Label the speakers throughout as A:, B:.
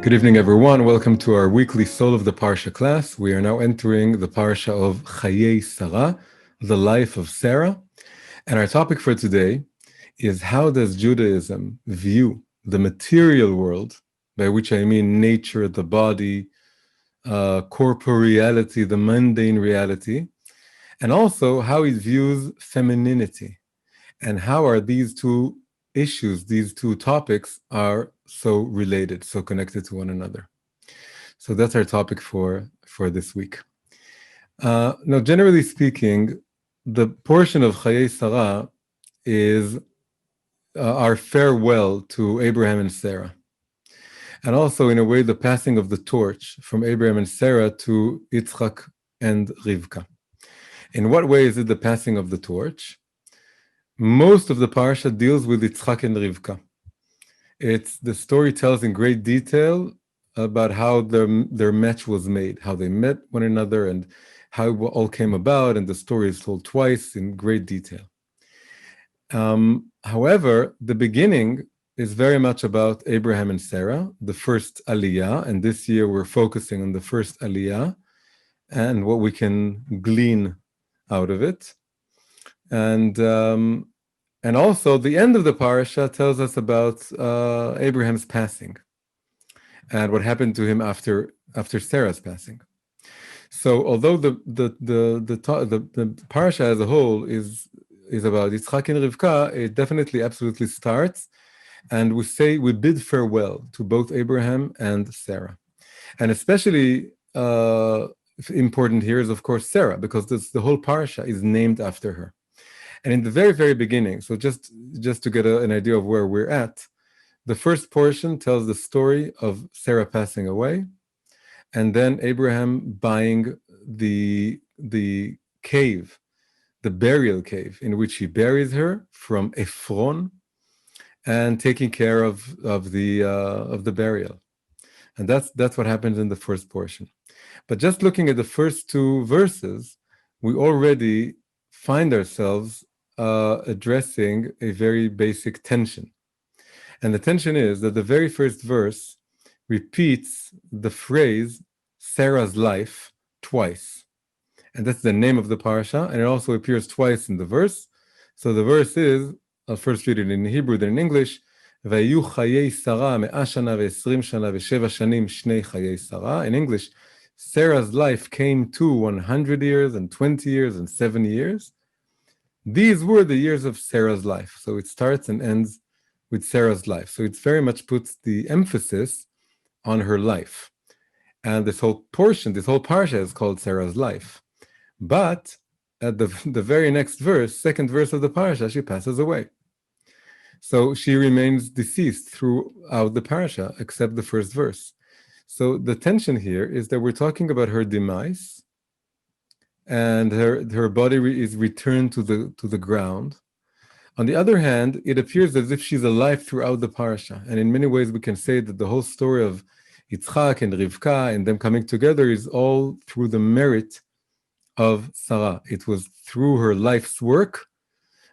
A: Good evening, everyone. Welcome to our weekly Soul of the Parsha class. We are now entering the Parsha of Chayei Sarah, the life of Sarah. And our topic for today is how does Judaism view the material world, by which I mean nature, the body, corporeality, the mundane reality, and also how it views femininity, and how are these two issues, these two topics are so related, so connected to one another. So that's our topic for this week. Now, generally speaking, the portion of Chayei Sarah is our farewell to Abraham and Sarah. And also, in a way, the passing of the torch from Abraham and Sarah to Yitzchak and Rivka. In what way is it the passing of the torch? Most of the Parsha deals with Yitzchak and Rivka. It's the story tells in great detail about how their match was made, how they met one another, and how it all came about, and the story is told twice in great detail. However, the beginning is very much about Abraham and Sarah, the first Aliyah, and this year we're focusing on the first Aliyah and what we can glean out of it. And also, the end of the parasha tells us about Abraham's passing and what happened to him after Sarah's passing. So, although the parasha as a whole is about Yitzchak and Rivka, it definitely, absolutely starts, and we bid farewell to both Abraham and Sarah, and especially important here is of course Sarah, because the whole parasha is named after her. And in the very, very beginning, so just to get an idea of where we're at, the first portion tells the story of Sarah passing away, and then Abraham buying the cave, the burial cave, in which he buries her from Ephron, and taking care of the burial. And that's what happens in the first portion. But just looking at the first two verses, we already find ourselves addressing a very basic tension. And the tension is that the very first verse repeats the phrase Sarah's life twice. And that's the name of the parasha, and it also appears twice in the verse. So the verse is, I'll first read it in Hebrew, then in English, Vayu Chayei Sarah me'a shana ve'esrim shana ve'sheva shanim shnei Chayei Sarah. In English, Sarah's life came to 100 years and 20 years and 7 years. These were the years of Sarah's life. So it starts and ends with Sarah's life. So it very much puts the emphasis on her life. And this whole portion, this whole parsha is called Sarah's life. But at the very next verse, second verse of the parsha, she passes away. So she remains deceased throughout the parasha, except the first verse. So the tension here is that we're talking about her demise, and her body is returned to the ground. On the other hand, it appears as if she's alive throughout the parasha, and in many ways we can say that the whole story of Yitzchak and Rivka and them coming together is all through the merit of Sarah. It was through her life's work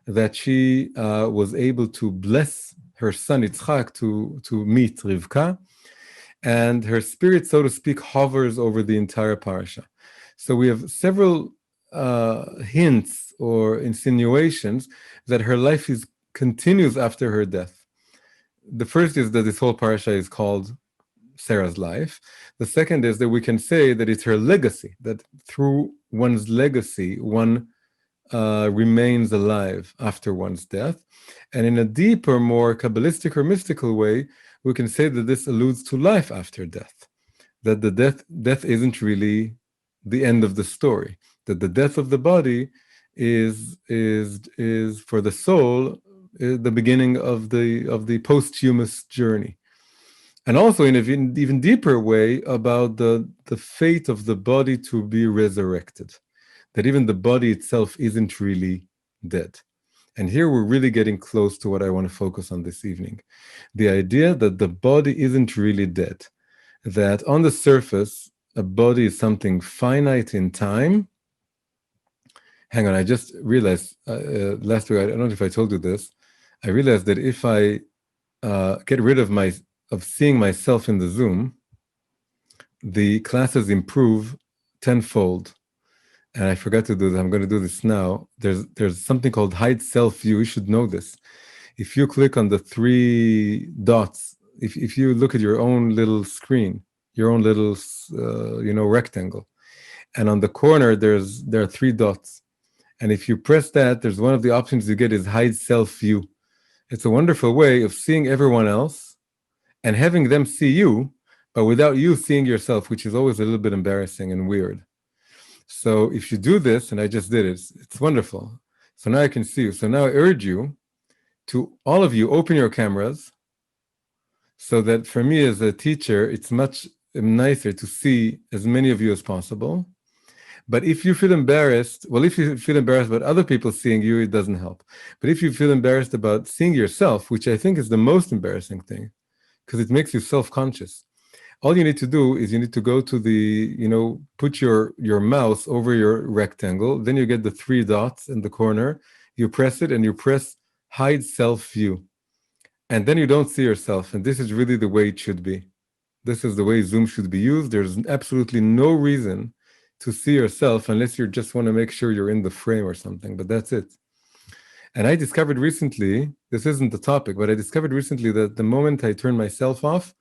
A: that she was able to bless her son Yitzchak to meet Rivka, and her spirit, so to speak, hovers over the entire parasha. So we have several hints or insinuations that her life continues after her death. The first is that this whole parasha is called Sarah's life. The second is that we can say that it's her legacy, that through one's legacy, one remains alive after one's death. And in a deeper, more Kabbalistic or mystical way, we can say that this alludes to life after death, that the death isn't really the end of the story, that the death of the body is for the soul the beginning of the posthumous journey. And also in an even deeper way about the fate of the body to be resurrected, that even the body itself isn't really dead. And here we're really getting close to what I want to focus on this evening. The idea that the body isn't really dead, that on the surface, a body is something finite in time. Hang on, I just realized last week, I don't know if I told you this, I realized that if I get rid of seeing myself in the Zoom, the classes improve tenfold. And I forgot to do this. I'm going to do this now. There's something called hide self view. You should know this. If you click on the three dots, if you look at your own little screen, your own little rectangle, and on the corner there are three dots, and if you press that, there's one of the options you get is hide self view. It's a wonderful way of seeing everyone else and having them see you, but without you seeing yourself, which is always a little bit embarrassing and weird. So if you do this, and I just did it, it's wonderful. So now I can see you. So now I urge you to, all of you, open your cameras, so that for me as a teacher, it's much nicer to see as many of you as possible. But if you feel embarrassed, if you feel embarrassed about other people seeing you, it doesn't help. But if you feel embarrassed about seeing yourself, which I think is the most embarrassing thing, because it makes you self-conscious, all you need to do is you need to go to the, put your mouse over your rectangle, then you get the three dots in the corner, you press it and you press hide self-view. And then you don't see yourself. And this is really the way it should be. This is the way Zoom should be used. There's absolutely no reason to see yourself unless you just want to make sure you're in the frame or something, but that's it. And I discovered recently, this isn't the topic, but I discovered recently that the moment I turn myself off,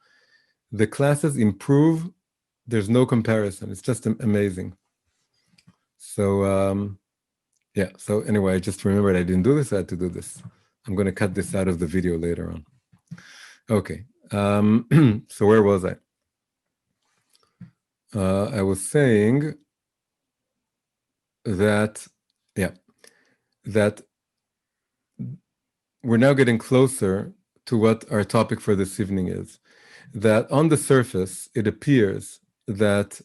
A: the classes improve. There's no comparison. It's just amazing. So, so anyway, I just remembered I didn't do this. I had to do this. I'm going to cut this out of the video later on. Okay. So where was I? I was saying that we're now getting closer to what our topic for this evening is. That on the surface, it appears that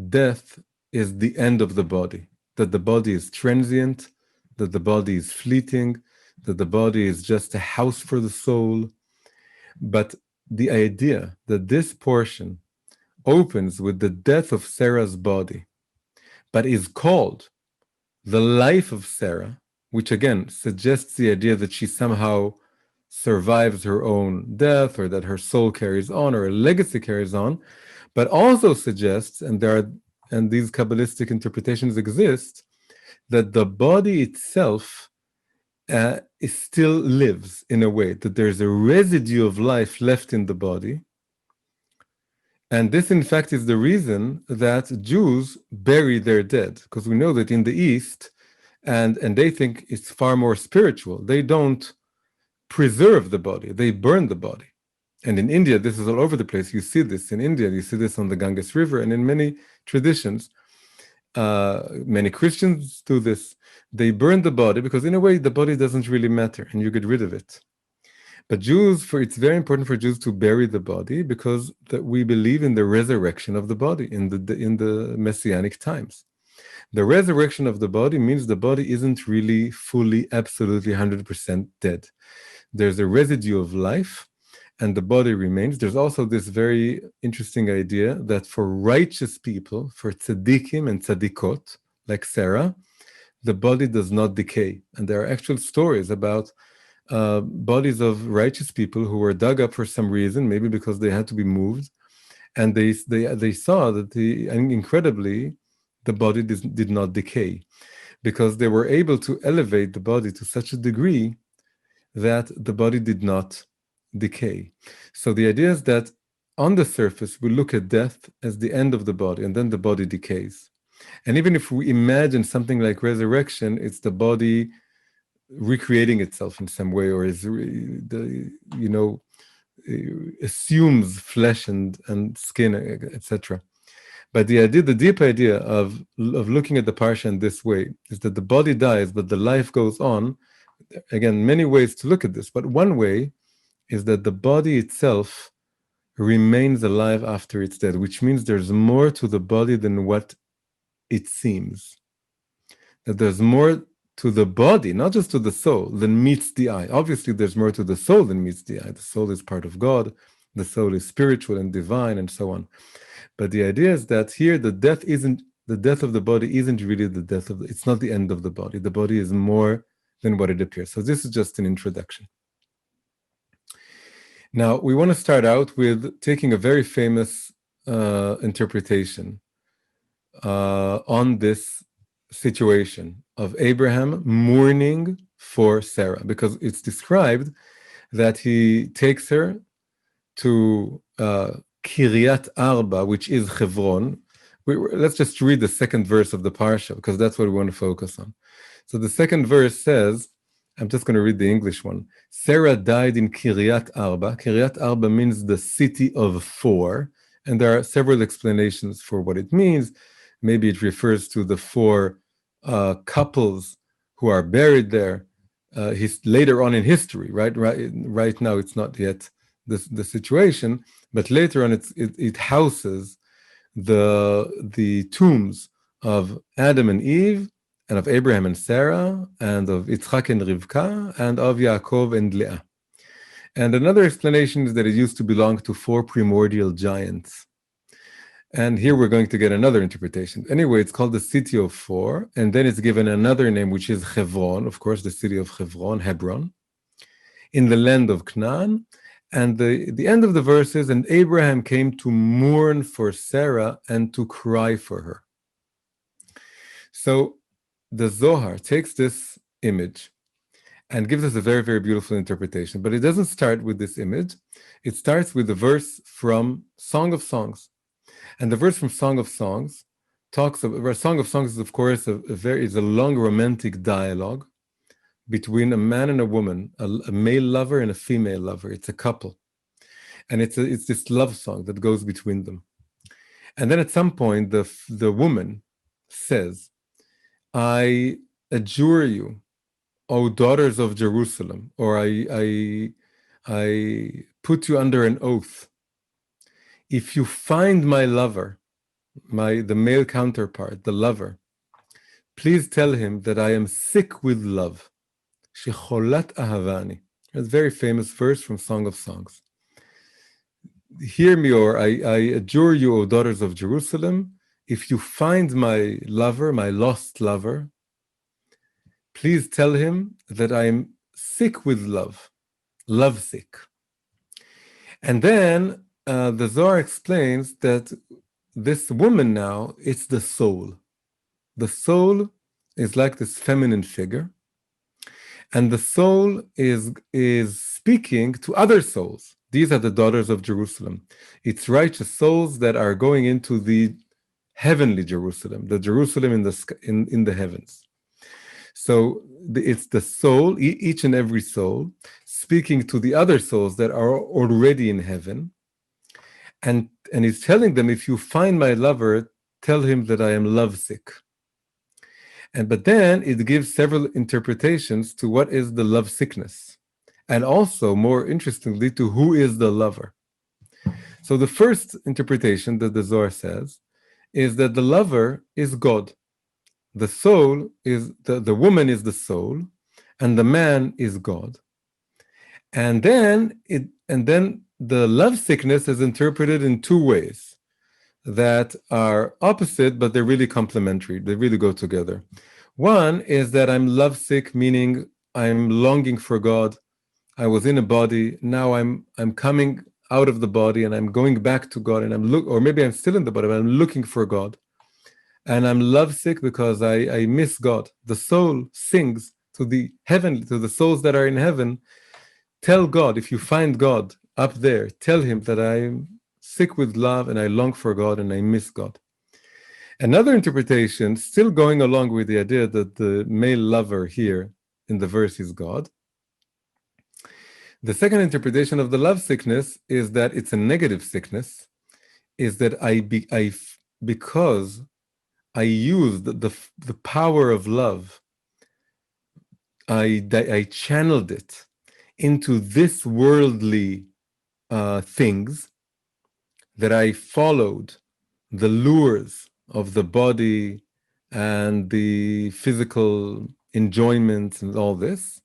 A: death is the end of the body, that the body is transient, that the body is fleeting, that the body is just a house for the soul. But the idea that this portion opens with the death of Sarah's body, but is called the life of Sarah, which again suggests the idea that she somehow survives her own death, or that her soul carries on, or a legacy carries on, but also suggests, and these Kabbalistic interpretations exist, that the body itself still lives in a way, that there's a residue of life left in the body. And this, in fact, is the reason that Jews bury their dead, because we know that in the East, and they think it's far more spiritual, they don't preserve the body, they burn the body. And in India, this is all over the place. You see this in India, you see this on the Ganges River, and in many traditions, many Christians do this. They burn the body because in a way, the body doesn't really matter and you get rid of it. But it's very important for Jews to bury the body because we believe in the resurrection of the body in the Messianic times. The resurrection of the body means the body isn't really fully, absolutely 100% dead. There's a residue of life and the body remains. There's also this very interesting idea that for righteous people, for tzaddikim and tzaddikot, like Sarah, the body does not decay. And there are actual stories about bodies of righteous people who were dug up for some reason, maybe because they had to be moved, and they saw that incredibly the body did not decay, because they were able to elevate the body to such a degree that the body did not decay. So the idea is that on the surface we look at death as the end of the body, and then the body decays. And even if we imagine something like resurrection, it's the body recreating itself in some way, or assumes flesh and skin, etc. But the deep idea of looking at the Parsha in this way is that the body dies, but the life goes on. Again, many ways to look at this, but one way is that the body itself remains alive after it's dead, which means there's more to the body than what it seems. That there's more to the body, not just to the soul, than meets the eye. Obviously, there's more to the soul than meets the eye. The soul is part of God. The soul is spiritual and divine, and so on. But the idea is that here, the death of the body isn't really the death of it's not the end of the body. The body is more than what it appears. So this is just an introduction. Now, we want to start out with taking a very famous interpretation on this situation of Abraham mourning for Sarah, because it's described that he takes her to Kiryat Arba, which is Hebron. Let's just read the second verse of the Parsha, because that's what we want to focus on. So the second verse says, I'm just going to read the English one. Sarah died in Kiryat Arba. Kiryat Arba means the city of four, and there are several explanations for what it means. Maybe it refers to the four couples who are buried there. Later on in history, right now it's not yet the situation, but later on it houses the tombs of Adam and Eve, and of Abraham and Sarah, and of Yitzchak and Rivka, and of Yaakov and Leah. And another explanation is that it used to belong to four primordial giants. And here we're going to get another interpretation. Anyway, it's called the city of four, and then it's given another name, which is Hebron, of course, the city of Hebron, in the land of Canaan. And the end of the verse is, and Abraham came to mourn for Sarah and to cry for her. So the Zohar takes this image and gives us a very, very beautiful interpretation. But it doesn't start with this image. It starts with the verse from Song of Songs. And the verse from Song of Songs talks about, Song of Songs is, of course, is a long romantic dialogue between a man and a woman, a male lover and a female lover. It's a couple. And it's this love song that goes between them. And then at some point, the woman says, I adjure you, O daughters of Jerusalem, or I put you under an oath. If you find my lover, the male counterpart, the lover, please tell him that I am sick with love. Shecholat ahavani. That's a very famous verse from Song of Songs. Hear me, or I adjure you, O daughters of Jerusalem, if you find my lover, my lost lover, please tell him that I am sick with love, lovesick. And then the Zohar explains that this woman now, it's the soul. The soul is like this feminine figure, and the soul is speaking to other souls. These are the daughters of Jerusalem. It's righteous souls that are going into the heavenly Jerusalem, the Jerusalem in the heavens. So it's the soul, each and every soul, speaking to the other souls that are already in heaven. And he's telling them, if you find my lover, tell him that I am lovesick. But then it gives several interpretations to what is the love sickness. And also, more interestingly, to who is the lover. So the first interpretation that the Zohar says is that the lover is God. The soul is, the woman is the soul, and the man is God. And then the love sickness is interpreted in two ways that are opposite, but they're really complementary. They really go together. One is that I'm lovesick, meaning I'm longing for God. I was in a body, now I'm coming out of the body and I'm going back to God, and or maybe I'm still in the body, but I'm looking for God. And I'm lovesick because I miss God. The soul sings to the souls that are in heaven. Tell God, if you find God up there, tell him that I'm sick with love and I long for God and I miss God. Another interpretation, still going along with the idea that the male lover here in the verse is God. The second interpretation of the love sickness is that it's a negative sickness, is that because I used the power of love, I channeled it into this worldly things, that I followed the lures of the body and the physical enjoyments and all this.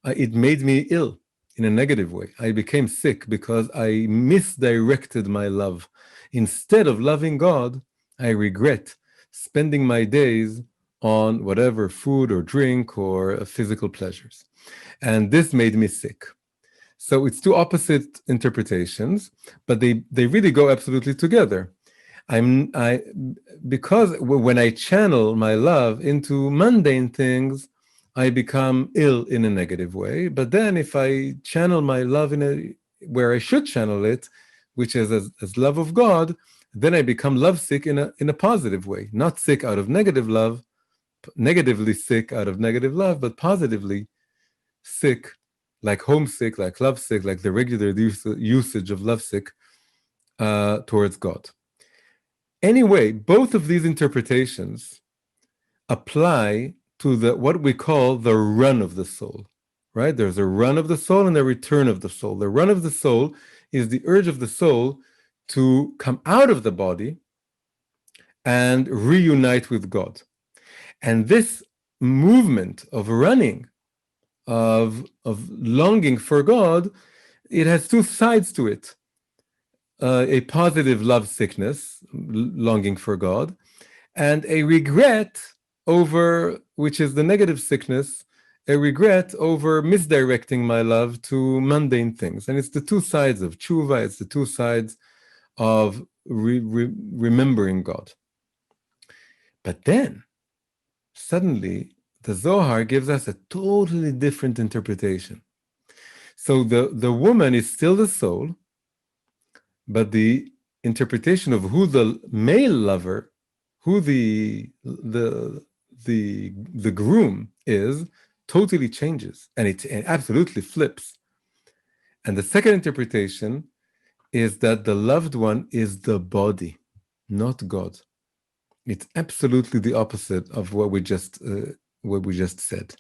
A: It made me ill in a negative way. I became sick because I misdirected my love. Instead of loving God, I regret spending my days on whatever food or drink or physical pleasures. And this made me sick. So it's two opposite interpretations, but they really go absolutely together. Because when I channel my love into mundane things, I become ill in a negative way. But then if I channel my love where I should channel it, which is as love of God, then I become lovesick in a positive way, not sick out of negative love, negatively sick out of negative love, but positively sick, like homesick, like lovesick, like the regular usage of lovesick towards God. Anyway, both of these interpretations apply to what we call the run of the soul, right? There's a run of the soul and a return of the soul. The run of the soul is the urge of the soul to come out of the body and reunite with God. And this movement of running, of longing for God, it has two sides to it. A positive love sickness, longing for God, and a regret over, which is the negative sickness, a regret over misdirecting my love to mundane things. And it's the two sides of tshuva, it's the two sides of remembering God. But then, suddenly, the Zohar gives us a totally different interpretation. So the woman is still the soul, but the interpretation of who the male lover, who the groom is, totally changes, and it absolutely flips. And the second interpretation is that the loved one is the body, not God. It's absolutely the opposite of what we just said.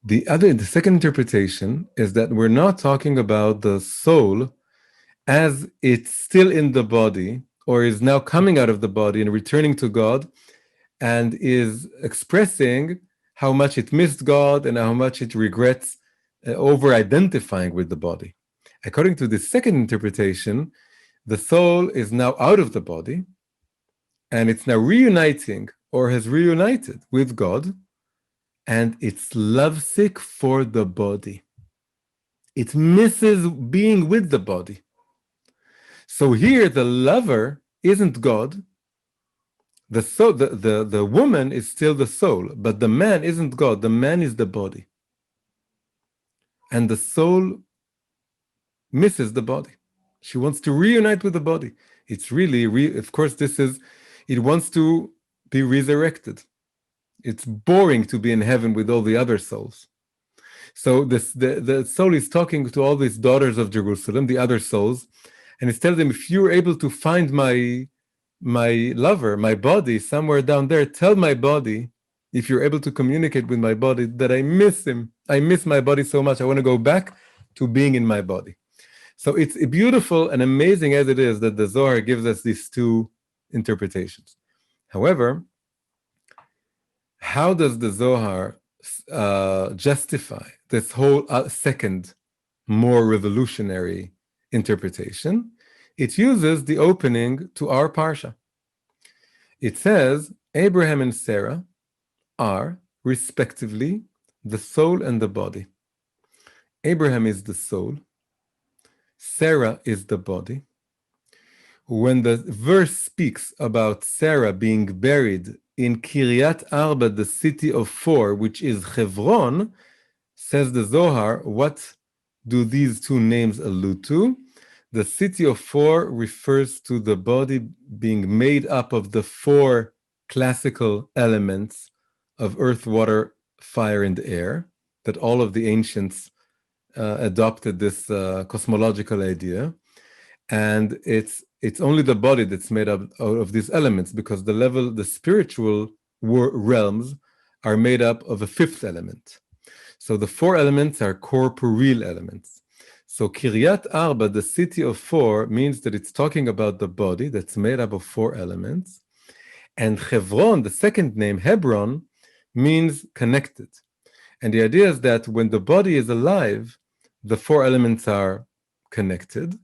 A: The second interpretation is that we're not talking about the soul as it's still in the body, or is now coming out of the body and returning to God, and is expressing how much it missed God and how much it regrets over-identifying with the body. According to the second interpretation, the soul is now out of the body, and it's now reuniting, or has reunited with God, and it's lovesick for the body. It misses being with the body. So here, the lover isn't God. The woman is still the soul, but the man isn't God. The man is the body. And the soul misses the body. She wants to reunite with the body. It's really, of course, it wants to be resurrected. It's boring to be in heaven with all the other souls. So the soul is talking to all these daughters of Jerusalem, the other souls, and it's telling them, if you're able to find my lover, my body, somewhere down there, tell my body, if you're able to communicate with my body, that I miss him. I miss my body so much. I want to go back to being in my body. So it's beautiful and amazing as it is that the Zohar gives us these two interpretations. However, how does the Zohar justify this whole second, more revolutionary interpretation? It uses the opening to our Parsha. It says, Abraham and Sarah are, respectively, the soul and the body. Abraham is the soul. Sarah is the body. When the verse speaks about Sarah being buried in Kiryat Arba, the city of four, which is Hebron, says the Zohar, what do these two names allude to? The city of four refers to the body being made up of the four classical elements of earth, water, fire, and air, that all of the ancients adopted this cosmological idea. And it's only the body that's made up of these elements, because the spiritual realms are made up of a fifth element. So the four elements are corporeal elements. So Kiryat Arba, the city of four, means that it's talking about the body that's made up of four elements. And Hebron, the second name, Hebron, means connected. And the idea is that when the body is alive, the four elements are connected.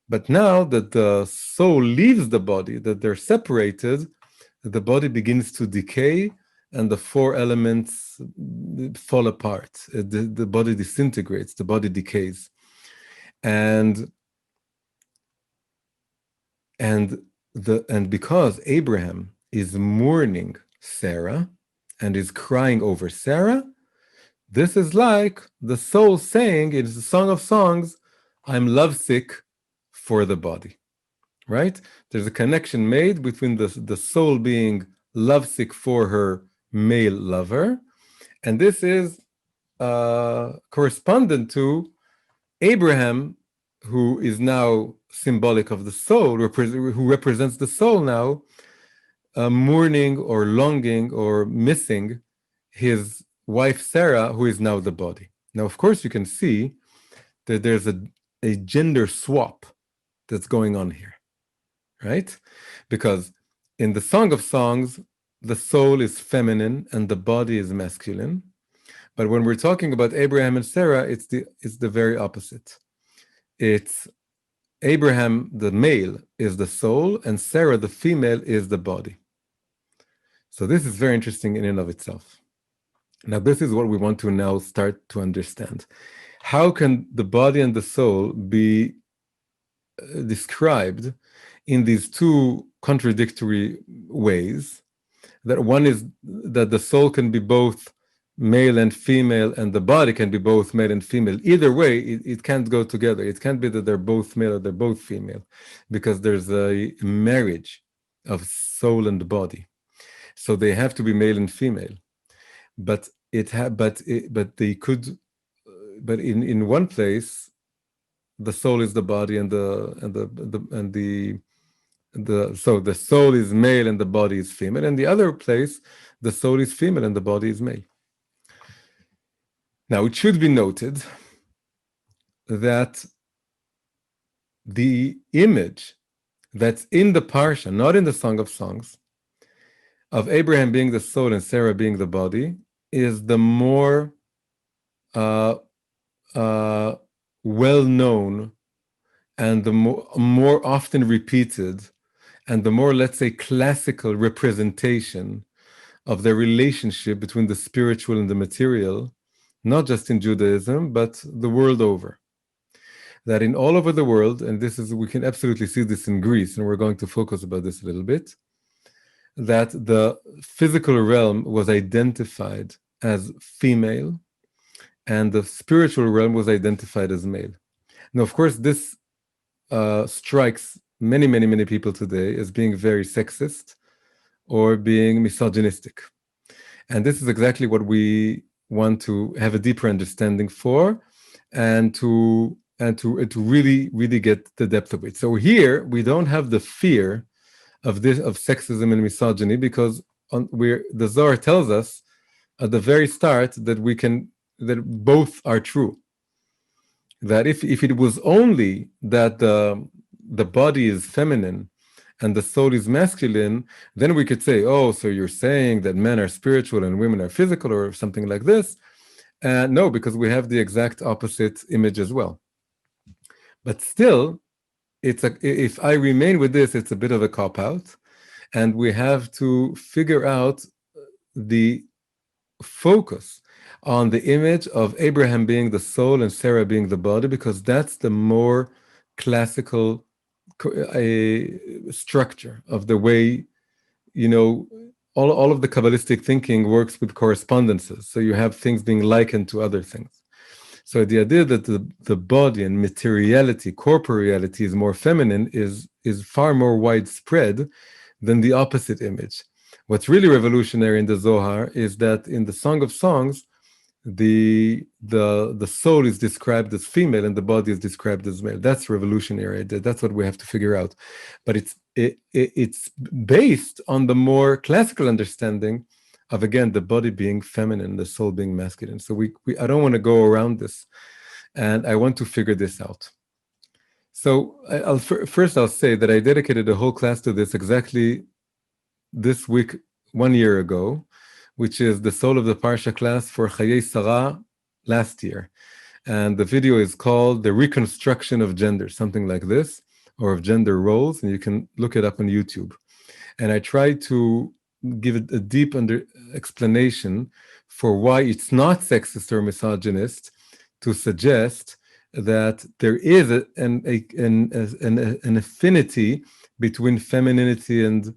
A: But now that the soul leaves the body, that they're separated, the body begins to decay and the four elements fall apart. The body disintegrates, the body decays. and because Abraham is mourning Sarah and is crying over Sarah, this is like the soul saying in the Song of Songs, I'm lovesick for the body, right? There's a connection made between the soul being lovesick for her male lover, and this is correspondent to Abraham, who is now symbolic of the soul, who represents the soul now, mourning or longing or missing his wife Sarah, who is now the body. Now, of course, you can see that there's a gender swap that's going on here, right? Because in the Song of Songs, the soul is feminine and the body is masculine. But when we're talking about Abraham and Sarah, it's the very opposite. It's Abraham, the male, is the soul, and Sarah, the female, is the body. So this is very interesting in and of itself. Now, this is what we want to now start to understand. How can the body and the soul be described in these two contradictory ways? That one is that the soul can be both male and female, and the body can be both male and female. Either way, it can't go together. It can't be that they're both male or they're both female, because there's a marriage of soul and body. So they have to be male and female. But they could, but in one place, the soul is the body, so the soul is male and the body is female. And the other place, the soul is female and the body is male. Now, it should be noted that the image that's in the Parsha, not in the Song of Songs, of Abraham being the soul and Sarah being the body, is the more well-known and the more often repeated and the more, let's say, classical representation of the relationship between the spiritual and the material, not just in Judaism, but the world over. That in all over the world, and we can absolutely see this in Greece, and we're going to focus about this a little bit, that the physical realm was identified as female and the spiritual realm was identified as male. Now, of course, this strikes many people today as being very sexist or being misogynistic. And this is exactly what we want to have a deeper understanding for, and to really get the depth of it. So here we don't have the fear of sexism and misogyny, because the Zohar tells us at the very start that both are true. That if it was only that the body is feminine and the soul is masculine, then we could say, oh, so you're saying that men are spiritual and women are physical, or something like this. No, because we have the exact opposite image as well. But still, if I remain with this, it's a bit of a cop-out, and we have to figure out the focus on the image of Abraham being the soul and Sarah being the body, because that's the more classical structure of the way, all of the Kabbalistic thinking works with correspondences. So you have things being likened to other things. So the idea that the body and materiality, corporeality is more feminine is far more widespread than the opposite image. What's really revolutionary in the Zohar is that in the Song of Songs, the soul is described as female and the body is described as male. That's revolutionary. That's what we have to figure out. But it's based on the more classical understanding of, again, the body being feminine, the soul being masculine. So I don't want to go around this, and I want to figure this out. So first I'll say that I dedicated a whole class to this exactly this week, 1 year ago, which is the Soul of the Parsha class for Chayei Sarah last year. And the video is called The Reconstruction of Gender, something like this, or of gender roles, and you can look it up on YouTube. And I tried to give it a deep explanation for why it's not sexist or misogynist to suggest that there is an affinity between femininity and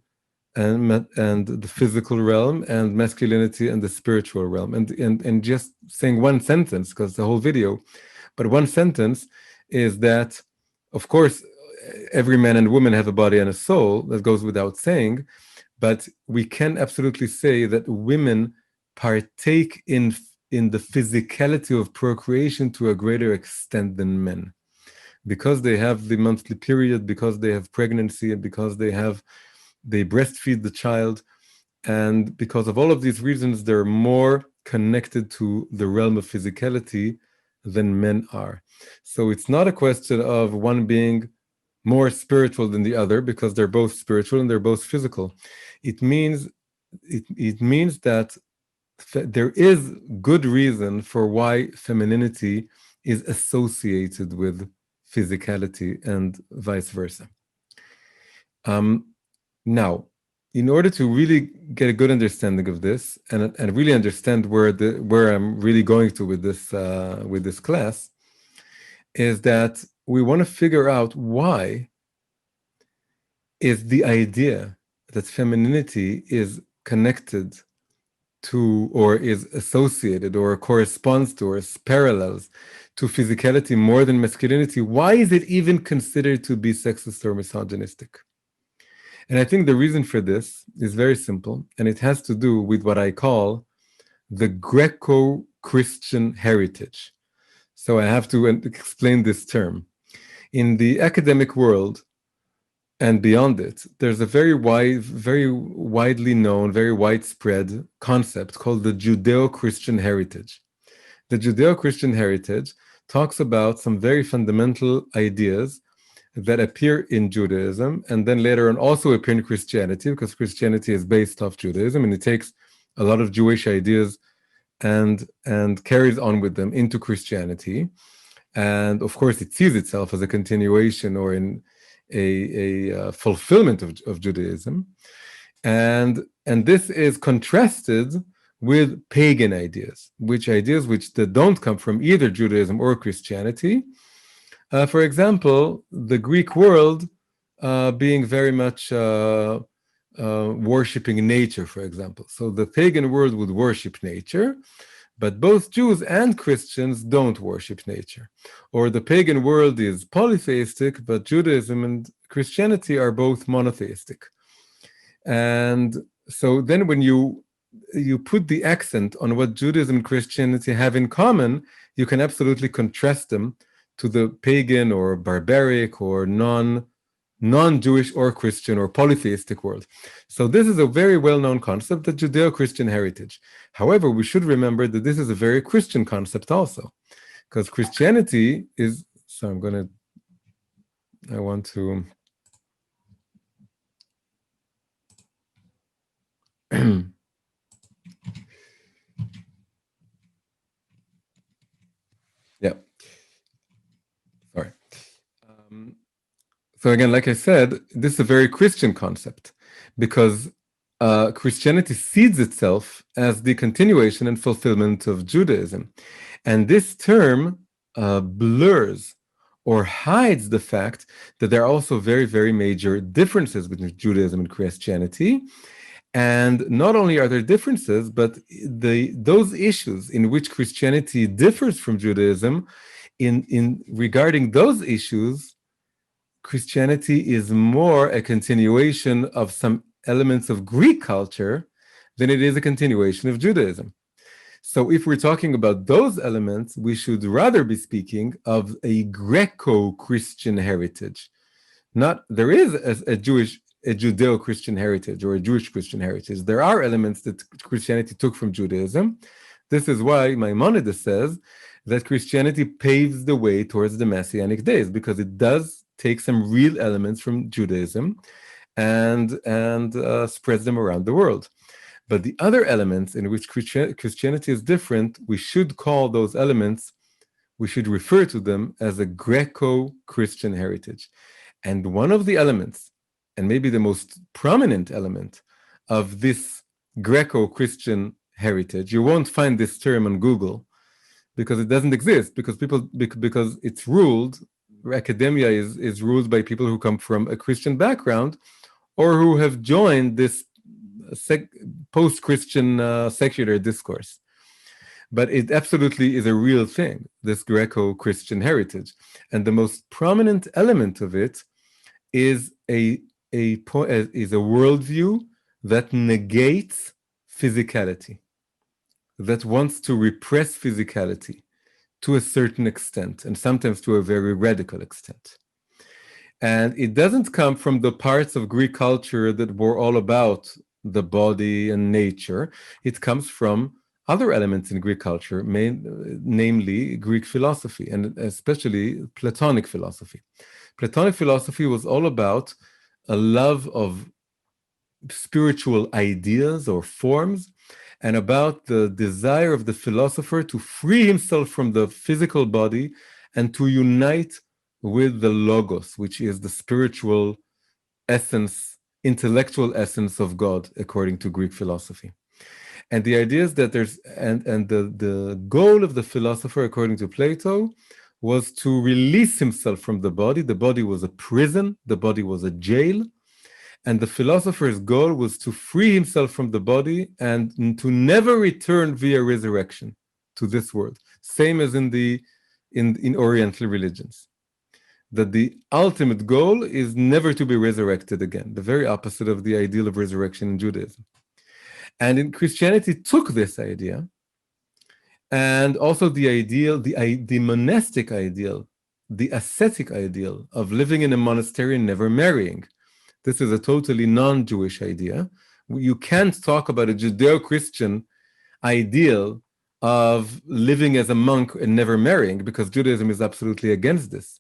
A: the physical realm, and masculinity and the spiritual realm. And just saying one sentence, because the whole video, but one sentence is that, of course, every man and woman have a body and a soul. That goes without saying, but we can absolutely say that women partake in the physicality of procreation to a greater extent than men, because they have the monthly period, because they have pregnancy, and because they breastfeed the child, and because of all of these reasons, they're more connected to the realm of physicality than men are. So it's not a question of one being more spiritual than the other, because they're both spiritual and they're both physical. It means that there is good reason for why femininity is associated with physicality and vice versa. Now, in order to really get a good understanding of this and really understand where I'm really going to with this class, is that we want to figure out why is the idea that femininity is connected to, or is associated, or corresponds to, or parallels to physicality more than masculinity. Why is it even considered to be sexist or misogynistic? And I think the reason for this is very simple, and it has to do with what I call the Greco-Christian heritage. So I have to explain this term. In the academic world and beyond it, there's a very widely known, very widespread concept called the Judeo-Christian heritage. The Judeo-Christian heritage talks about some very fundamental ideas that appear in Judaism, and then later on also appear in Christianity, because Christianity is based off Judaism, and it takes a lot of Jewish ideas and carries on with them into Christianity. And of course, it sees itself as a continuation or in a fulfillment of Judaism. And this is contrasted with pagan ideas, which that don't come from either Judaism or Christianity. For example, the Greek world being very much worshipping nature, for example. So the pagan world would worship nature, but both Jews and Christians don't worship nature. Or the pagan world is polytheistic, but Judaism and Christianity are both monotheistic. And so then when you put the accent on what Judaism and Christianity have in common, you can absolutely contrast them to the pagan or barbaric or non-Jewish or Christian or polytheistic world. So this is a very well-known concept, the Judeo-Christian heritage. However, we should remember that this is a very Christian concept also, because Christianity is, so I want to, yeah, sorry. So again, like I said, this is a very Christian concept, because Christianity sees itself as the continuation and fulfillment of Judaism. And this term blurs or hides the fact that there are also very, very major differences between Judaism and Christianity. And not only are there differences, but those issues in which Christianity differs from Judaism, in regarding those issues, Christianity is more a continuation of some elements of Greek culture than it is a continuation of Judaism. So if we're talking about those elements, we should rather be speaking of a Greco-Christian heritage. There is a Judeo-Christian heritage or a Jewish Christian heritage. There are elements that Christianity took from Judaism. This is why Maimonides says that Christianity paves the way towards the Messianic days, because it does take some real elements from Judaism and spreads them around the world. But the other elements in which Christianity is different, we should call those elements, we should refer to them as a Greco-Christian heritage. And one of the elements, and maybe the most prominent element of this Greco-Christian heritage, you won't find this term on Google, because it doesn't exist, because it's ruled, academia is ruled by people who come from a Christian background or who have joined this post-Christian secular discourse. But it absolutely is a real thing, this Greco-Christian heritage. And the most prominent element of it is a worldview that negates physicality, that wants to repress physicality to a certain extent, and sometimes to a very radical extent. And it doesn't come from the parts of Greek culture that were all about the body and nature. It comes from other elements in Greek culture, namely Greek philosophy, and especially Platonic philosophy. Platonic philosophy was all about a love of spiritual ideas or forms, and about the desire of the philosopher to free himself from the physical body and to unite with the logos, which is the spiritual essence, intellectual essence of God, according to Greek philosophy. And the idea is that the goal of the philosopher, according to Plato, was to release himself from the body. The body was a prison, the body was a jail, and the philosopher's goal was to free himself from the body and to never return via resurrection to this world. Same as in Oriental religions, that the ultimate goal is never to be resurrected again, the very opposite of the ideal of resurrection in Judaism. And in Christianity took this idea, and also the ideal, the monastic ideal, the ascetic ideal of living in a monastery and never marrying. This is a totally non-Jewish idea. You can't talk about a Judeo-Christian ideal of living as a monk and never marrying, because Judaism is absolutely against this.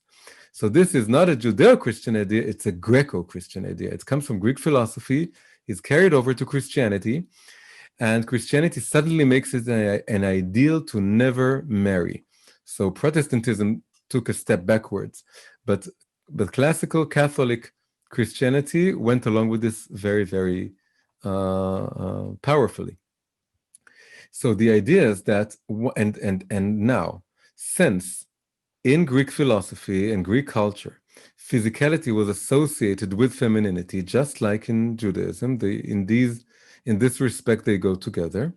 A: So this is not a Judeo-Christian idea, it's a Greco-Christian idea. It comes from Greek philosophy, is carried over to Christianity, and Christianity suddenly makes it an ideal to never marry. So Protestantism took a step backwards, but classical Catholic Christianity went along with this very, very powerfully. So the idea is that, and now, since in Greek philosophy and Greek culture, physicality was associated with femininity, just like in Judaism. In this respect, they go together.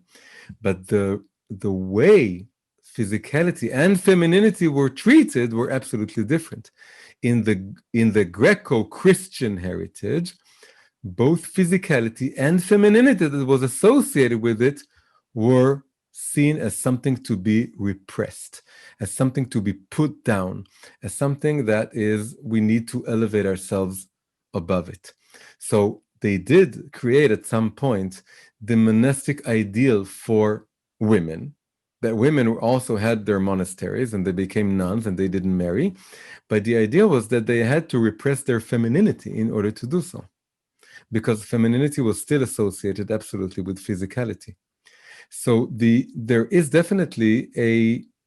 A: But the way physicality and femininity were treated were absolutely different. In the Greco-Christian heritage, both physicality and femininity that was associated with it were seen as something to be repressed, as something to be put down, as something that we need to elevate ourselves above it. So they did create at some point the monastic ideal for women, that women also had their monasteries and they became nuns and they didn't marry. But the idea was that they had to repress their femininity in order to do so, because femininity was still associated absolutely with physicality. So there is definitely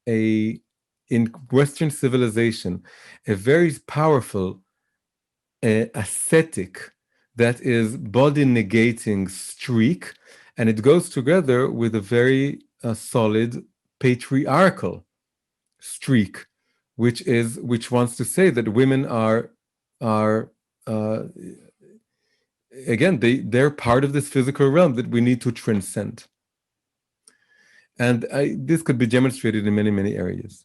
A: in Western civilization, a very powerful ascetic, that is body negating streak, and it goes together with a very solid patriarchal streak, which wants to say that women are again, they're part of this physical realm that we need to transcend. And this could be demonstrated in many, many areas.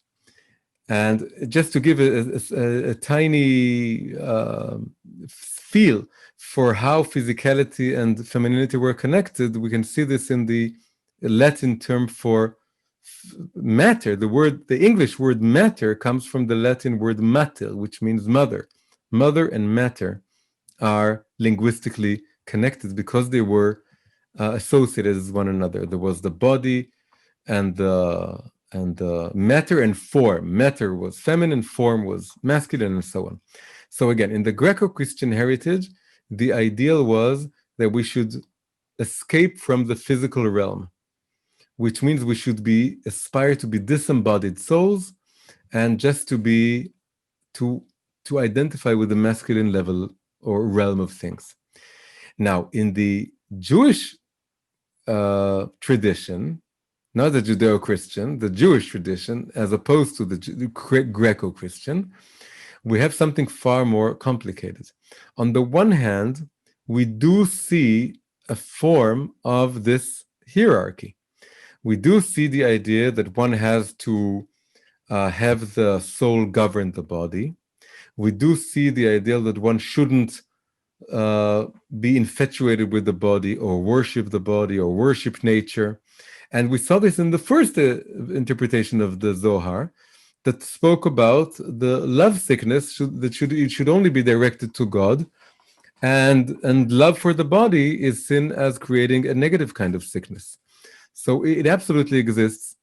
A: And just to give a tiny feel for how physicality and femininity were connected, we can see this in the Latin term for matter. The English word matter comes from the Latin word mater, which means mother. Mother and matter are linguistically connected because they were associated with one another. There was the body and the matter and form. Matter was feminine, form was masculine, and so on. So again, in the Greco-Christian heritage, the ideal was that we should escape from the physical realm, which means we should aspire to be disembodied souls, and just to identify with the masculine level or realm of things. Now, in the Jewish tradition, not the Judeo-Christian, the Jewish tradition, as opposed to the Greco-Christian, we have something far more complicated. On the one hand, we do see a form of this hierarchy. We do see the idea that one has to have the soul govern the body. We do see the idea that one shouldn't be infatuated with the body or worship the body or worship nature. And we saw this in the first interpretation of the Zohar that spoke about the love sickness it should only be directed to God. And love for the body is seen as creating a negative kind of sickness. So it absolutely exists.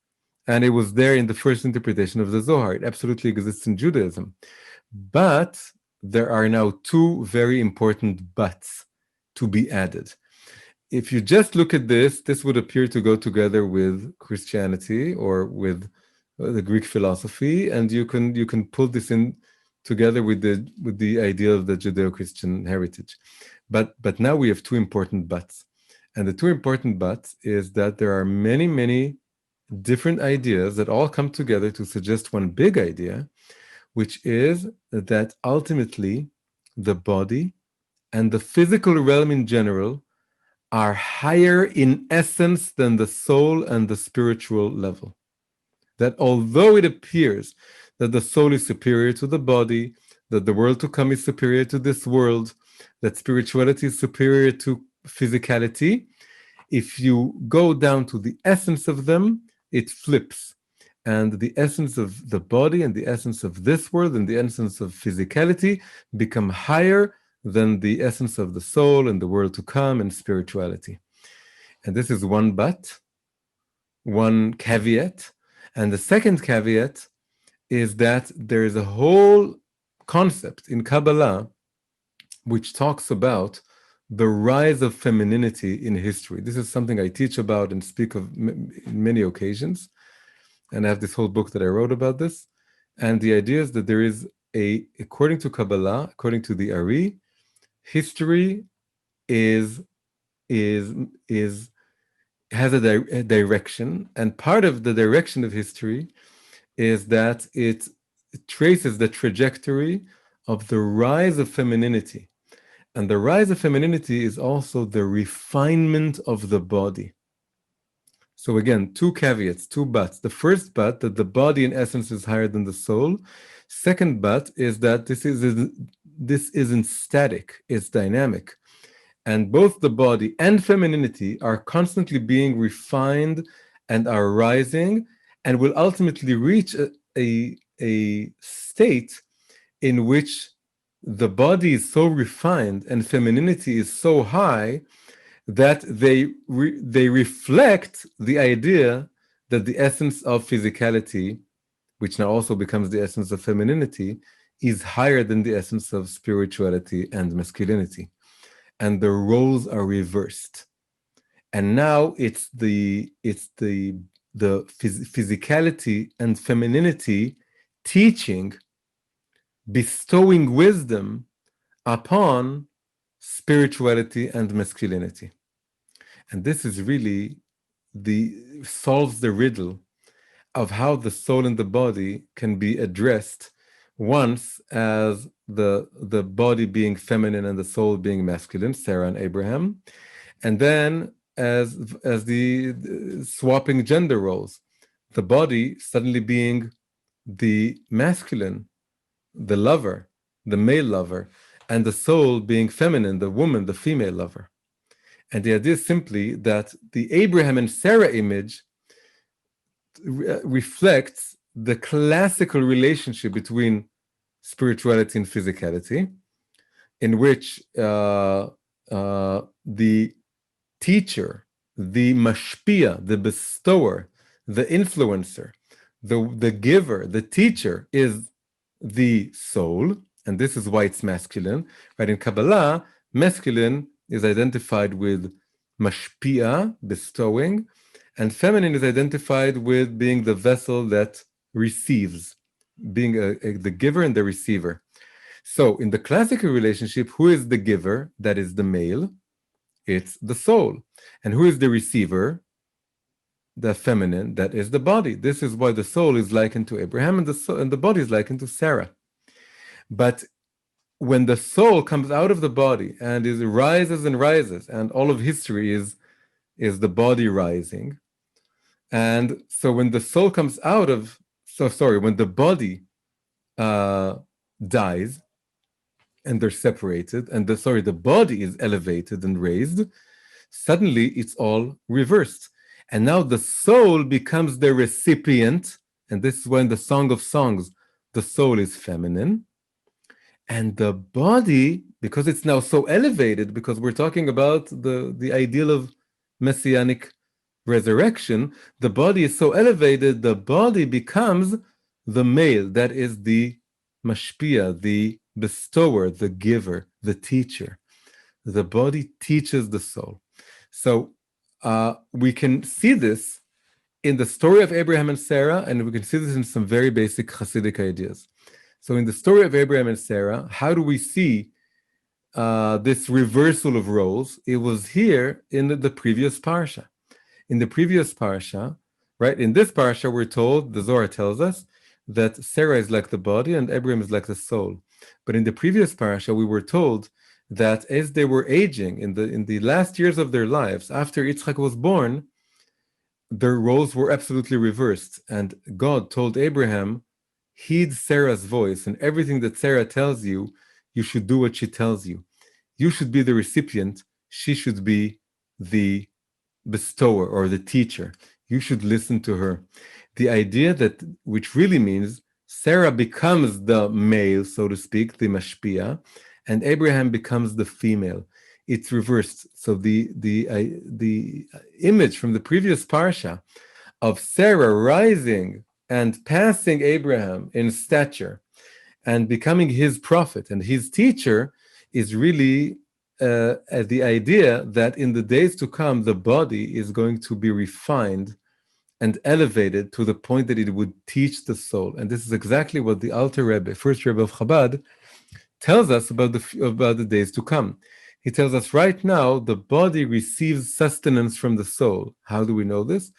A: And it was there in the first interpretation of the Zohar. It absolutely exists in Judaism. But there are now two very important buts to be added. If you just look at this would appear to go together with Christianity or with the Greek philosophy, and you can pull this in together with the idea of the Judeo-Christian heritage. But now we have two important buts. And the two important buts is that there are many, many different ideas that all come together to suggest one big idea, which is that ultimately the body and the physical realm in general are higher in essence than the soul and the spiritual level. That although it appears that the soul is superior to the body, that the world to come is superior to this world, that spirituality is superior to physicality, if you go down to the essence of them, it flips. And the essence of the body and the essence of this world and the essence of physicality become higher than the essence of the soul and the world to come and spirituality. And this is one but, one caveat. And the second caveat is that there is a whole concept in Kabbalah which talks about the rise of femininity in history. This is something I teach about and speak of in many occasions. And I have this whole book that I wrote about this. And the idea is that there is according to Kabbalah, according to the Ari, history has a direction, and part of the direction of history is that it traces the trajectory of the rise of femininity. And the rise of femininity is also the refinement of the body. So again, two caveats, two buts. The first but, that the body in essence is higher than the soul. Second but is that this isn't static, it's dynamic. And both the body and femininity are constantly being refined and are rising and will ultimately reach a state in which the body is so refined and femininity is so high that they reflect the idea that the essence of physicality, which now also becomes the essence of femininity, is higher than the essence of spirituality and masculinity. And the roles are reversed. And now it's the physicality and femininity teaching, bestowing wisdom upon spirituality and masculinity. And this is really solves the riddle of how the soul and the body can be addressed once as the body being feminine and the soul being masculine, Sarah and Abraham, and then as the swapping gender roles, the body suddenly being the masculine, the lover, the male lover, and the soul being feminine, the woman, the female lover. And the idea is simply that the Abraham and Sarah image reflects the classical relationship between spirituality and physicality, in which the teacher, the mashpia, the bestower, the influencer, the giver, the teacher is the soul, and this is why it's masculine. Right? In Kabbalah, masculine is identified with mashpia, bestowing, and feminine is identified with being the vessel that receives, being the giver and the receiver. So in the classical relationship, who is the giver? That is the male. It's the soul. And who is the receiver? the feminine, that is the body. This is why the soul is likened to Abraham, and the body is likened to Sarah. But when the soul comes out of the body and rises and rises, and all of history is the body rising, and so when the soul comes out of, when the body dies, and they're separated, and the body is elevated and raised, suddenly it's all reversed. And now the soul becomes the recipient, and this is when the Song of Songs, the soul is feminine, and the body, because it's now so elevated, because we're talking about the ideal of messianic resurrection, the body is so elevated, the body becomes the male, that is the mashpia, the bestower, the giver, the teacher. The body teaches the soul. So we can see this in the story of Abraham and Sarah, and we can see this in some very basic Hasidic ideas. So in the story of Abraham and Sarah, how do we see this reversal of roles? It was here in the previous Parsha. In the previous Parsha, right? In this Parsha, we're told, the Zohar tells us, that Sarah is like the body and Abraham is like the soul. But in the previous Parsha, we were told that as they were aging in the last years of their lives, after Yitzchak was born, their roles were absolutely reversed. And God told Abraham, heed Sarah's voice, and everything that Sarah tells you, you should do what she tells you. You should be the recipient. She should be the bestower or the teacher. You should listen to her. The idea that, which really means Sarah becomes the male, so to speak, the mashpia, and Abraham becomes the female. It's reversed. So the image from the previous parsha of Sarah rising and passing Abraham in stature and becoming his prophet and his teacher is really the idea that in the days to come, the body is going to be refined and elevated to the point that it would teach the soul. And this is exactly what the Alter Rebbe, first Rebbe of Chabad, tells us about the days to come. He tells us right now, the body receives sustenance from the soul. How do we know this?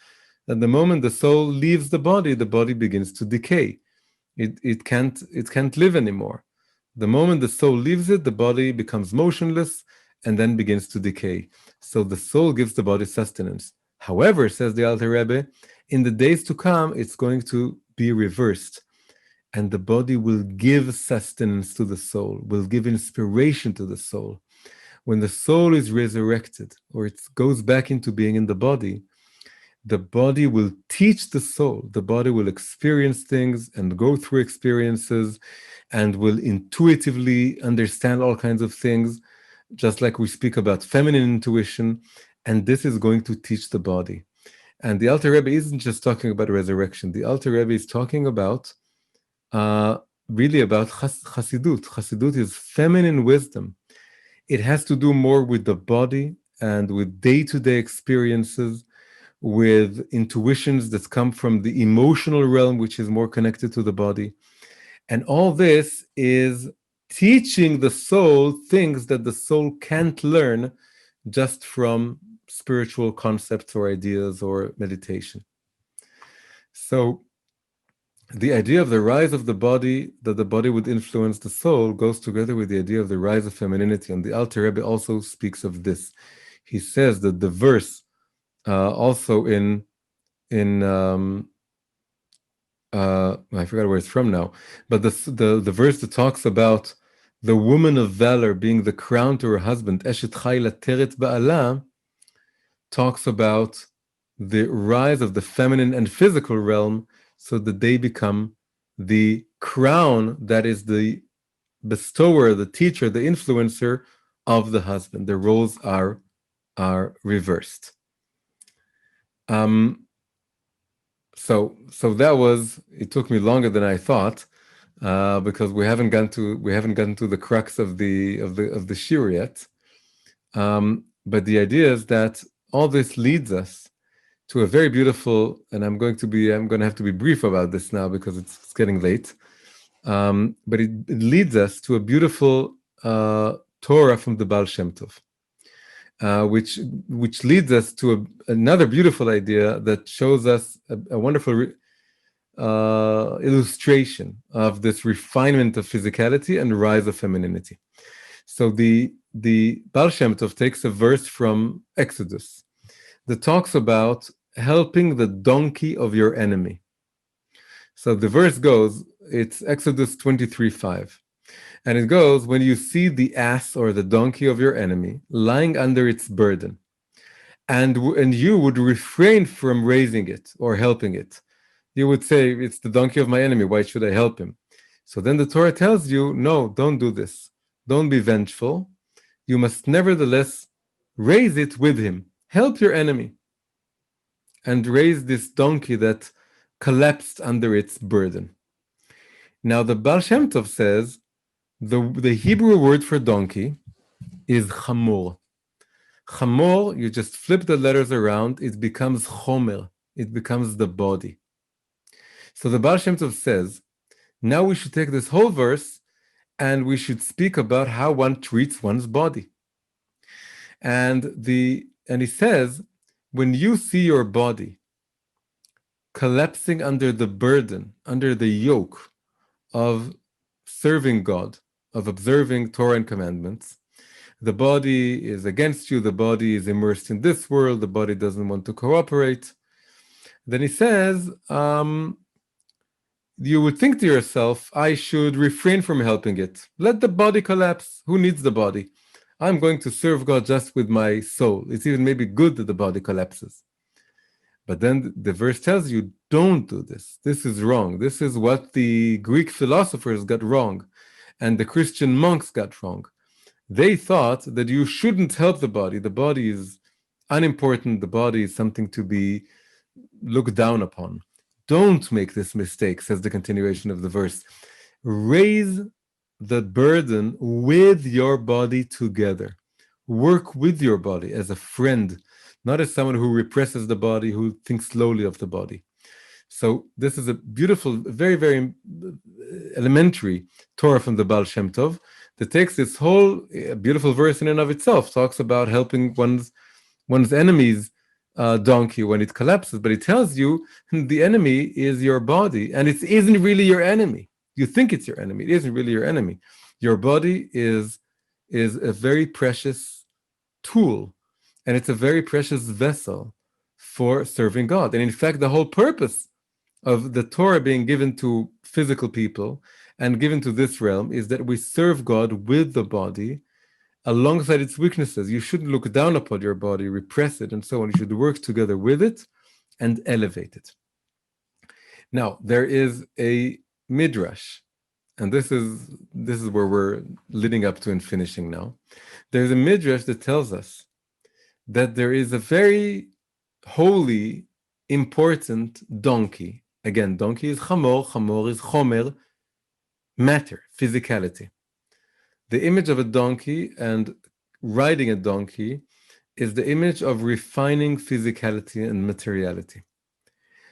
A: That the moment the soul leaves the body begins to decay. It can't live anymore. The moment the soul leaves it, the body becomes motionless and then begins to decay. So the soul gives the body sustenance. However, says the Alter Rebbe, in the days to come, it's going to be reversed. And the body will give sustenance to the soul, will give inspiration to the soul. When the soul is resurrected, or it goes back into being in the body will teach the soul. The body will experience things and go through experiences and will intuitively understand all kinds of things, just like we speak about feminine intuition. And this is going to teach the body. And the Alter Rebbe isn't just talking about resurrection. The Alter Rebbe is talking about really about Chassidut. Chassidut is feminine wisdom. It has to do more with the body and with day-to-day experiences, with intuitions that come from the emotional realm, which is more connected to the body. And all this is teaching the soul things that the soul can't learn just from spiritual concepts or ideas or meditation. So the idea of the rise of the body, that the body would influence the soul, goes together with the idea of the rise of femininity. And the Alter Rebbe also speaks of this. He says that the verse also in I forgot where it's from now, but the verse that talks about the woman of valor being the crown to her husband, Eshet Chayla Teret Ba'ala, talks about the rise of the feminine and physical realm, so that they become the crown that is the bestower, the teacher, the influencer of the husband. The roles are reversed. So that was. It took me longer than I thought because we haven't gotten to the crux of the shir yet. But the idea is that all this leads us to a very beautiful, and I'm going to have to be brief about this now because it's getting late. But it leads us to a beautiful Torah from the Baal Shem Tov. which leads us to another beautiful idea that shows us a wonderful illustration of this refinement of physicality and rise of femininity. So the Baal Shem Tov takes a verse from Exodus that talks about helping the donkey of your enemy. So the verse goes, it's Exodus 23:5. And it goes, when you see the ass or the donkey of your enemy lying under its burden, and you would refrain from raising it or helping it, you would say, it's the donkey of my enemy, why should I help him? So then the Torah tells you, no, don't do this. Don't be vengeful. You must nevertheless raise it with him. Help your enemy. And raise this donkey that collapsed under its burden. Now the Baal Shem Tov says, the Hebrew word for donkey is chamor. Chamor, you just flip the letters around, it becomes chomer. It becomes the body. So the Baal Shem Tov says, now we should take this whole verse and we should speak about how one treats one's body. And he says, when you see your body collapsing under the burden, under the yoke of serving God, of observing Torah and commandments, the body is against you, the body is immersed in this world, the body doesn't want to cooperate. Then he says, you would think to yourself, I should refrain from helping it. Let the body collapse. Who needs the body? I'm going to serve God just with my soul. It's even maybe good that the body collapses. But then the verse tells you, don't do this. This is wrong. This is what the Greek philosophers got wrong and the Christian monks got wrong. They thought that you shouldn't help the body. The body is unimportant. The body is something to be looked down upon. Don't make this mistake, says the continuation of the verse. Raise the burden with your body together. Work with your body as a friend, not as someone who represses the body, who thinks lowly of the body. So this is a beautiful, very, very elementary Torah from the Baal Shem Tov that takes this whole beautiful verse in and of itself, talks about helping one's enemy's donkey when it collapses, but it tells you the enemy is your body, and it isn't really your enemy. You think it's your enemy. It isn't really your enemy. Your body is a very precious tool, and it's a very precious vessel for serving God. And in fact, the whole purpose of the Torah being given to physical people and given to this realm is that we serve God with the body alongside its weaknesses. You shouldn't look down upon your body, repress it, and so on. You should work together with it and elevate it. Now, there is a midrash, and this is where we're leading up to and finishing now. There's a midrash that tells us that there is a very holy, important donkey. Again, donkey is chamor, chamor is chomer, matter, physicality. The image of a donkey and riding a donkey is the image of refining physicality and materiality.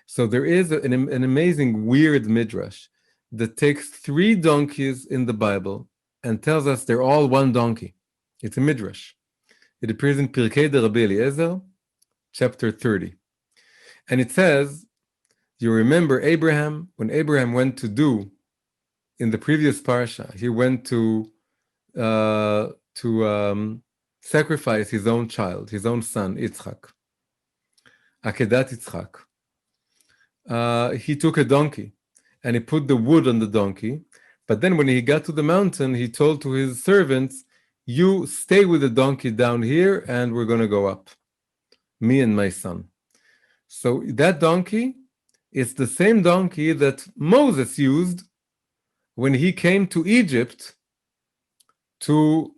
A: So there is an amazing, weird midrash that takes 3 donkeys in the Bible and tells us they're all one donkey. It's a midrash. It appears in Pirkei de Rabbi Eliezer, chapter 30. And it says, you remember Abraham, when Abraham went to do, in the previous Parsha, he went to sacrifice his own child, his own son, Yitzchak. Akedat Yitzchak. He took a donkey and he put the wood on the donkey. But then when he got to the mountain, he told to his servants, you stay with the donkey down here and we're going to go up, me and my son. So that donkey is the same donkey that Moses used when he came to Egypt to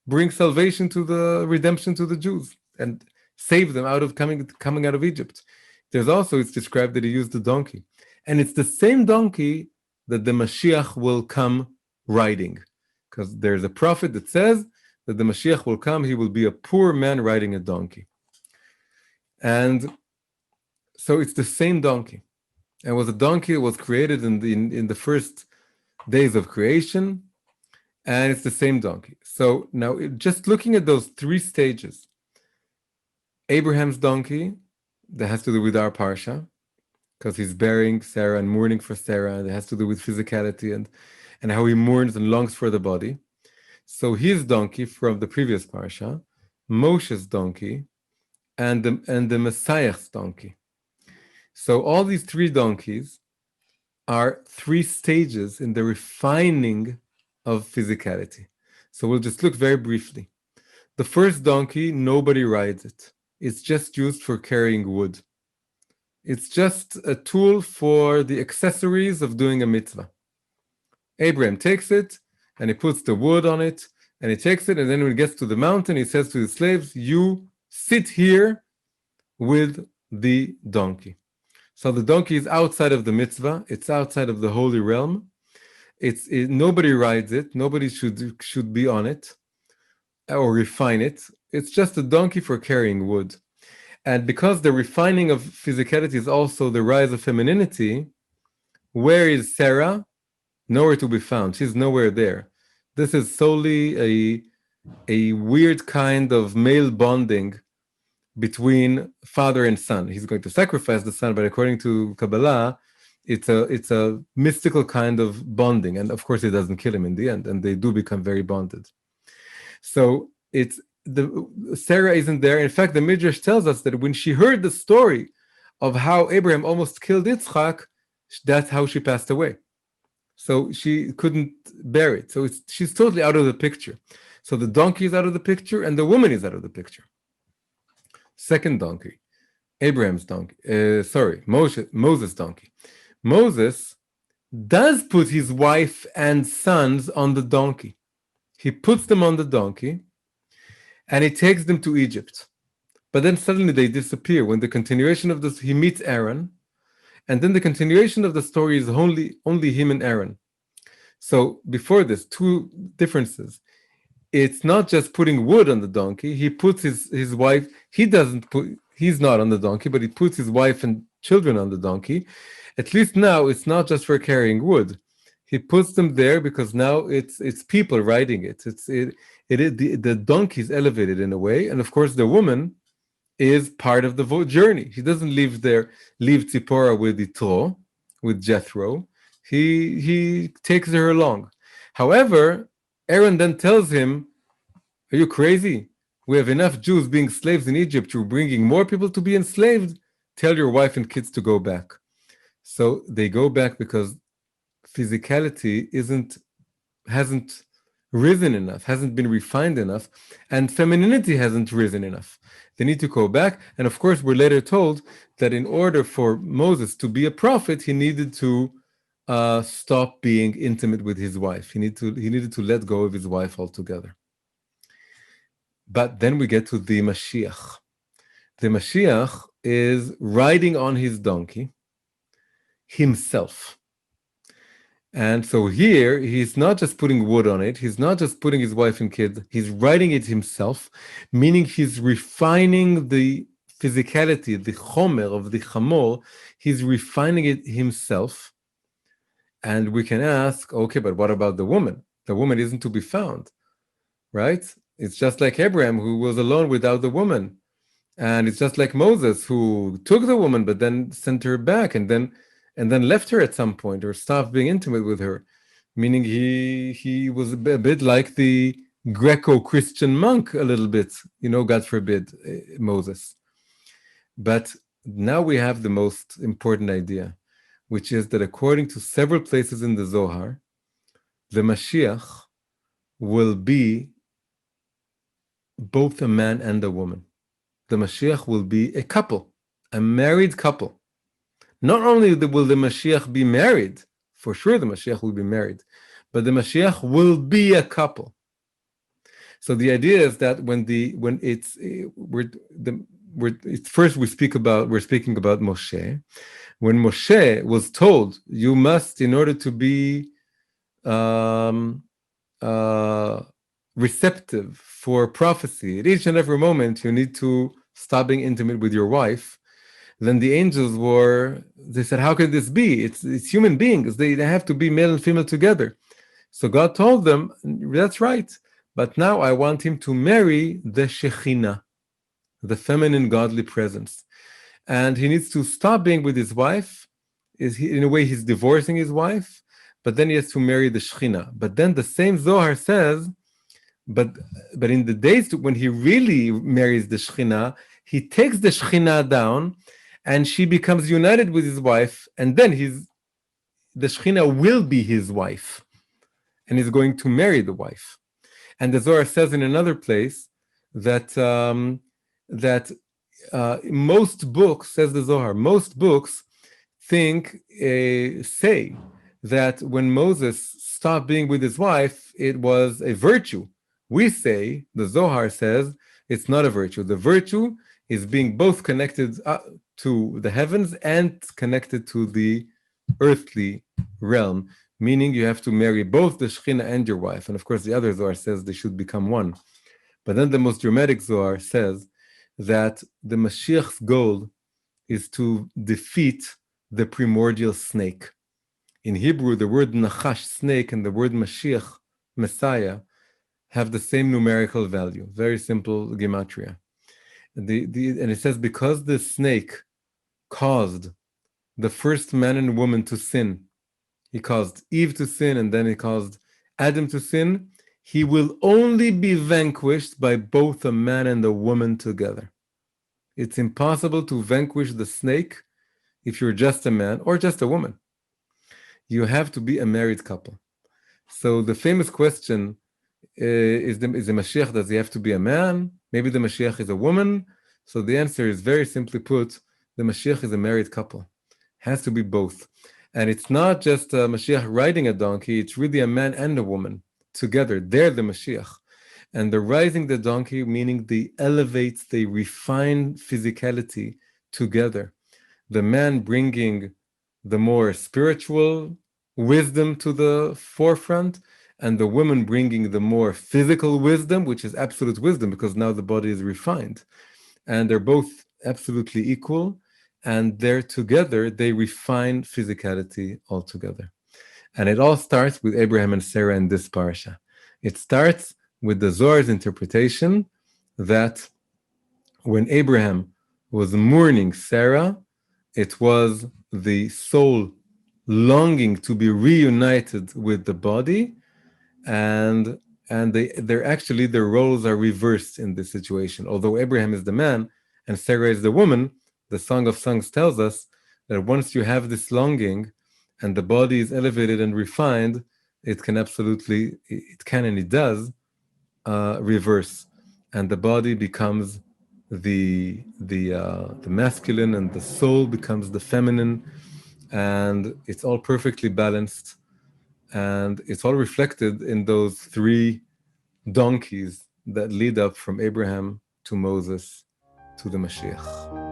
A: bring salvation to the redemption to the Jews and save them out of coming out of Egypt. There's also, it's described that he used the donkey. And it's the same donkey that the Mashiach will come riding. Because there's a prophet that says that the Mashiach will come, he will be a poor man riding a donkey. And so it's the same donkey. And was a donkey that was created in the first days of creation. and it's the same donkey. So now, just looking at those three stages, Abraham's donkey, that has to do with our Parsha, because he's burying Sarah and mourning for Sarah, and it has to do with physicality and how he mourns and longs for the body. So his donkey from the previous Parsha, Moshe's donkey, and the Messiah's donkey. So all these three donkeys are three stages in the refining of physicality. So we'll just look very briefly. The first donkey, nobody rides it. It's just used for carrying wood. It's just a tool for the accessories of doing a mitzvah. Abraham takes it and he puts the wood on it, and he takes it, and then when he gets to the mountain, he says to his slaves, you sit here with the donkey. So the donkey is outside of the mitzvah. It's outside of the holy realm. Nobody rides it. Nobody should be on it or refine it. It's just a donkey for carrying wood. And because the refining of physicality is also the rise of femininity, where is Sarah? Nowhere to be found. She's nowhere there. This is solely a weird kind of male bonding between father and son. He's going to sacrifice the son, but according to Kabbalah, it's a mystical kind of bonding. And of course, it doesn't kill him in the end, and they do become very bonded. So Sarah isn't there. In fact, the Midrash tells us that when she heard the story of how Abraham almost killed Yitzchak, that's how she passed away. So she couldn't bear it. So she's totally out of the picture. So the donkey is out of the picture, and the woman is out of the picture. Second donkey, Abraham's donkey. Moses' donkey. Moses does put his wife and sons on the donkey. He puts them on the donkey, and he takes them to Egypt. But then suddenly they disappear. When the continuation of this, he meets Aaron, and then the continuation of the story is only him and Aaron. So before this, two differences. It's not just putting wood on the donkey. He puts his wife, he's not on the donkey, but he puts his wife and children on the donkey. At least now it's not just for carrying wood. He puts them there because now it's people riding it. The donkey is elevated in a way, and of course the woman is part of the journey. He doesn't leave Tzipporah with Yitro, with Jethro. He takes her along. However, Aaron then tells him, are you crazy? We have enough Jews being slaves in Egypt. You're bringing more people to be enslaved. Tell your wife and kids to go back. So they go back because physicality hasn't risen enough, hasn't been refined enough, and femininity hasn't risen enough. They need to go back. And of course, we're later told that in order for Moses to be a prophet, he needed to stop being intimate with his wife. He needed to let go of his wife altogether. But then we get to the Mashiach. The Mashiach is riding on his donkey himself. And so here, he's not just putting wood on it. He's not just putting his wife and kids. He's riding it himself, meaning he's refining the physicality, the chomer of the chamor. He's refining it himself. And we can ask, okay, but what about the woman? The woman isn't to be found, right? It's just like Abraham, who was alone without the woman. And it's just like Moses, who took the woman, but then sent her back and then left her at some point, or stopped being intimate with her. Meaning he was a bit like the Greco-Christian monk, a little bit, God forbid, Moses. But now we have the most important idea, which is that according to several places in the Zohar, the Mashiach will be both a man and a woman. The Mashiach will be a couple, a married couple. Not only will the Mashiach be married, for sure the Mashiach will be married, but the Mashiach will be a couple. So the idea is that we're speaking about Moshe. When Moshe was told, you must, in order to be receptive for prophecy, at each and every moment, you need to stop being intimate with your wife. Then the angels they said, how could this be? It's human beings. They have to be male and female together. So God told them, that's right, but now I want him to marry the Shekhinah, the feminine godly presence. And he needs to stop being with his wife. In a way, he's divorcing his wife, but then he has to marry the Shekhinah. But then the same Zohar says, but in the days when he really marries the Shekhinah, he takes the Shekhinah down, and she becomes united with his wife, and then the Shekhinah will be his wife, and he's going to marry the wife. And the Zohar says in another place that most books, says the Zohar, most books say that when Moses stopped being with his wife, it was a virtue. We say, the Zohar says, it's not a virtue. The virtue is being both connected to the heavens and connected to the earthly realm, meaning you have to marry both the Shekhinah and your wife. And of course, the other Zohar says they should become one. But then the most dramatic Zohar says that the Mashiach's goal is to defeat the primordial snake. In Hebrew, the word Nachash, snake, and the word Mashiach, Messiah, have the same numerical value. Very simple gematria. And it says, because the snake caused the first man and woman to sin, he caused Eve to sin, and then he caused Adam to sin, he will only be vanquished by both a man and a woman together. It's impossible to vanquish the snake if you're just a man or just a woman. You have to be a married couple. So the famous question is the Mashiach, does he have to be a man? Maybe the Mashiach is a woman. So the answer is very simply put, the Mashiach is a married couple. Has to be both. And it's not just a Mashiach riding a donkey, it's really a man and a woman together. They're the Mashiach. And the riding the donkey, meaning they elevate, they refine physicality together. The man bringing the more spiritual wisdom to the forefront, and the woman bringing the more physical wisdom, which is absolute wisdom, because now the body is refined. And they're both absolutely equal, and they're together, they refine physicality altogether. And it all starts with Abraham and Sarah in this parsha. It starts with the Zohar's interpretation that when Abraham was mourning Sarah, it was the soul longing to be reunited with the body, and their roles are reversed in this situation. Although Abraham is the man and Sarah is the woman, the Song of Songs tells us that once you have this longing and the body is elevated and refined, it can and it does reverse, and the body becomes the masculine, and the soul becomes the feminine, and it's all perfectly balanced, and it's all reflected in those three donkeys that lead up from Abraham to Moses to the Mashiach.